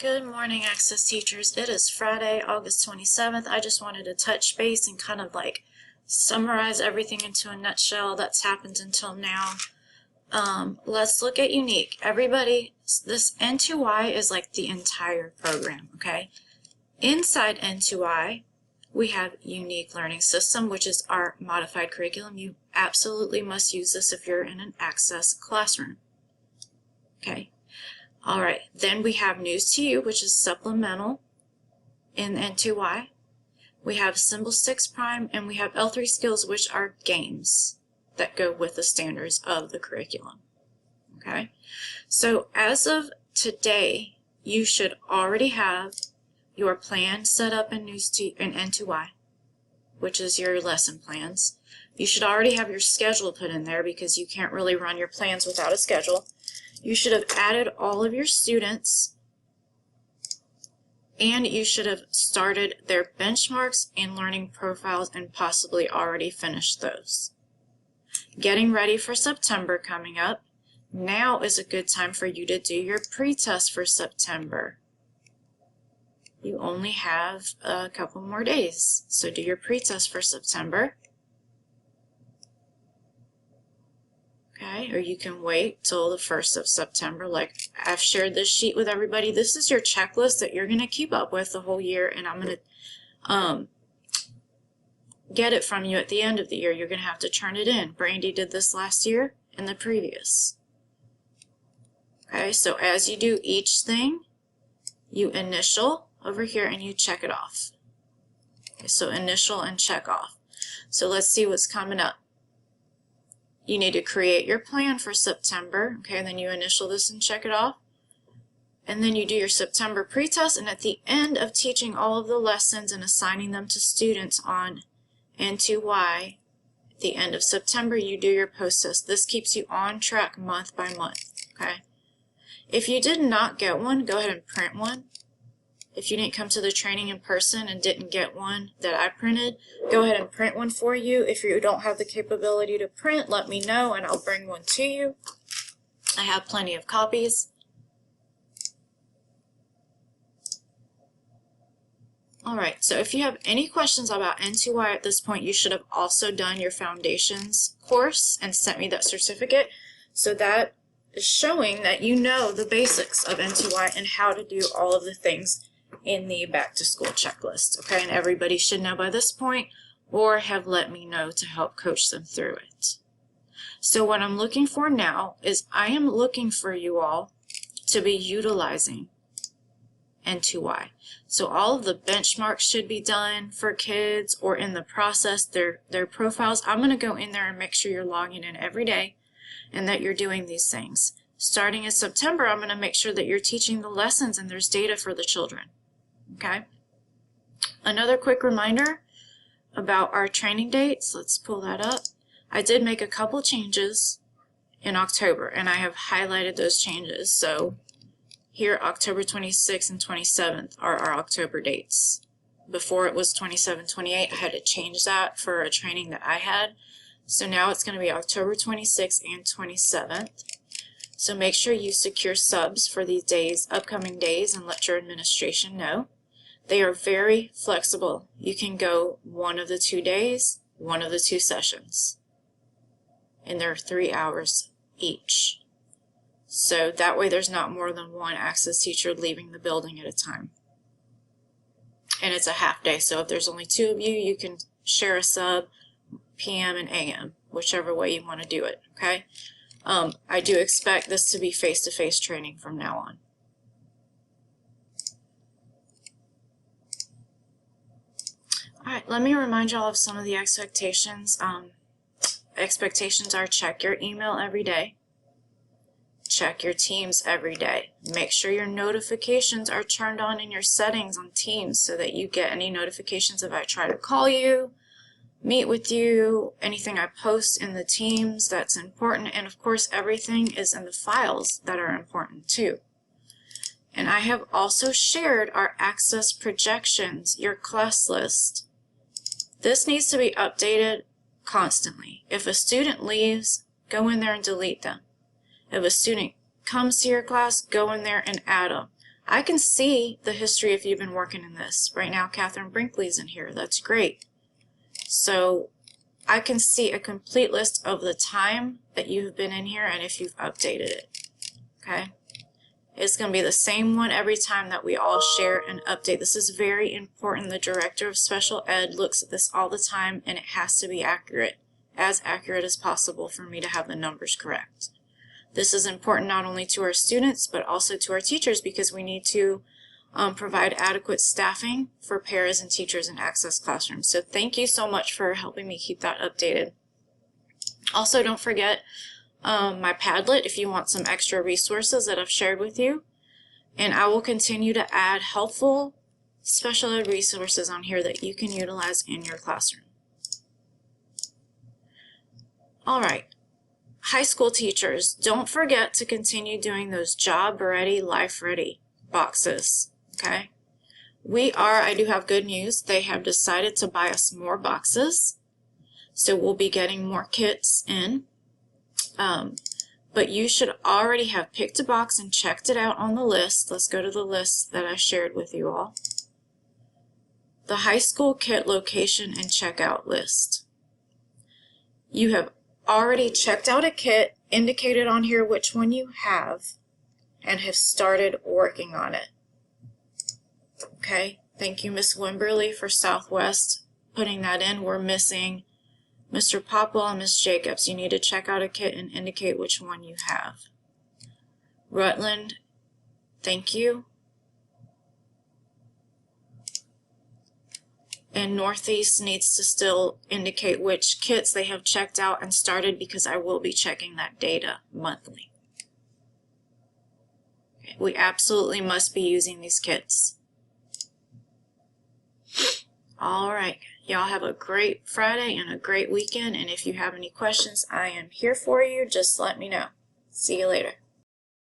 Good morning, Access teachers. It is Friday, August 27th. I just wanted to touch base and kind of like summarize everything into a nutshell that's happened until now. Let's look at unique. Everybody, this N2I is like the entire program, okay? Inside N2I, we have unique learning system, which is our modified curriculum. You absolutely must use this if you're in an Access classroom, okay? All right, then we have News to You, which is supplemental in N2Y. We have Symbol 6 Prime, and we have L3 Skills, which are games that go with the standards of the curriculum. Okay, so as of today, you should already have your plan set up in N2Y, which is your lesson plans. You should already have your schedule put in there because you can't really run your plans without a schedule. You should have added all of your students, and you should have started their benchmarks and learning profiles and possibly already finished those. Getting ready for September coming up. Now is a good time for you to do your pre-test for September. You only have a couple more days, so do your pre-test for September. Okay, or you can wait till the 1st of September. Like I've shared this sheet with everybody. This is your checklist that you're going to keep up with the whole year, and I'm going to get it from you at the end of the year. You're going to have to turn it in. Brandy did this last year and the previous. Okay, so as you do each thing, you initial over here and you check it off. Okay, so initial and check off. So let's see what's coming up. You need to create your plan for September, okay, and then you initial this and check it off. And then you do your September pretest, and at the end of teaching all of the lessons and assigning them to students on N2Y, at the end of September, you do your post-test. This keeps you on track month by month, okay? If you did not get one, go ahead and print one. If you didn't come to the training in person and didn't get one that I printed, go ahead and print one for you. If you don't have the capability to print, let me know and I'll bring one to you. I have plenty of copies. All right, so if you have any questions about N2Y at this point, you should have also done your foundations course and sent me that certificate. So that is showing that you know the basics of N2Y and how to do all of the things in the back to school checklist, okay? And everybody should know by this point or have let me know to help coach them through it. So what I'm looking for now is I am looking for you all to be utilizing N2Y. So all of the benchmarks should be done for kids or in the process, their profiles. I'm going to go in there and make sure you're logging in every day and that you're doing these things. Starting in September, I'm going to make sure that you're teaching the lessons and there's data for the children. Okay. Another quick reminder about our training dates. Let's pull that up. I did make a couple changes in October, and I have highlighted those changes. So here, October 26th and 27th are our October dates. Before it was 27, 28. I had to change that for a training that I had. So now it's going to be October 26th and 27th. So make sure you secure subs for these days, upcoming days, and let your administration know. They are very flexible. You can go one of the 2 days, one of the 2 sessions. And they're 3 hours each. So that way there's not more than one Access teacher leaving the building at a time. And it's a half day, so if there's only 2 of you, you can share a sub, PM and AM, whichever way you want to do it, okay? I do expect this to be face-to-face training from now on. All right, let me remind y'all of some of the expectations. Expectations are check your email every day. Check your Teams every day. Make sure your notifications are turned on in your settings on Teams so that you get any notifications if I try to call you, meet with you, anything I post in the Teams that's important, and of course everything is in the files that are important too. And I have also shared our Access projections, your class list. This needs to be updated constantly. If a student leaves, go in there and delete them. If a student comes to your class, go in there and add them. I can see the history if you've been working in this. Right now, Catherine Brinkley's in here. That's great. So I can see a complete list of the time that you've been in here and if you've updated it. Okay? It's going to be the same one every time that we all share and update. This is very important. The director of special ed looks at this all the time, and it has to be accurate, as accurate as possible for me to have the numbers correct. This is important not only to our students, but also to our teachers, because we need to provide adequate staffing for paras and teachers in Access Classrooms. So thank you so much for helping me keep that updated. Also, don't forget my Padlet if you want some extra resources that I've shared with you. And I will continue to add helpful special ed resources on here that you can utilize in your classroom. All right. High school teachers, don't forget to continue doing those job ready, life ready boxes, okay? I do have good news. They have decided to buy us more boxes, so we'll be getting more kits in. But you should already have picked a box and checked it out on the list. Let's go to the list that I shared with you all. The high school kit location and checkout list. You have already checked out a kit, indicated on here which one you have, and have started working on it. Okay, thank you, Miss Wimberly, for Southwest putting that in. We're missing Mr. Popwell and Miss Jacobs. You need to check out a kit and indicate which one you have. Rutland, thank you. And Northeast needs to still indicate which kits they have checked out and started, because I will be checking that data monthly. Okay, we absolutely must be using these kits. All right. Y'all have a great Friday and a great weekend. And if you have any questions, I am here for you. Just let me know. See you later.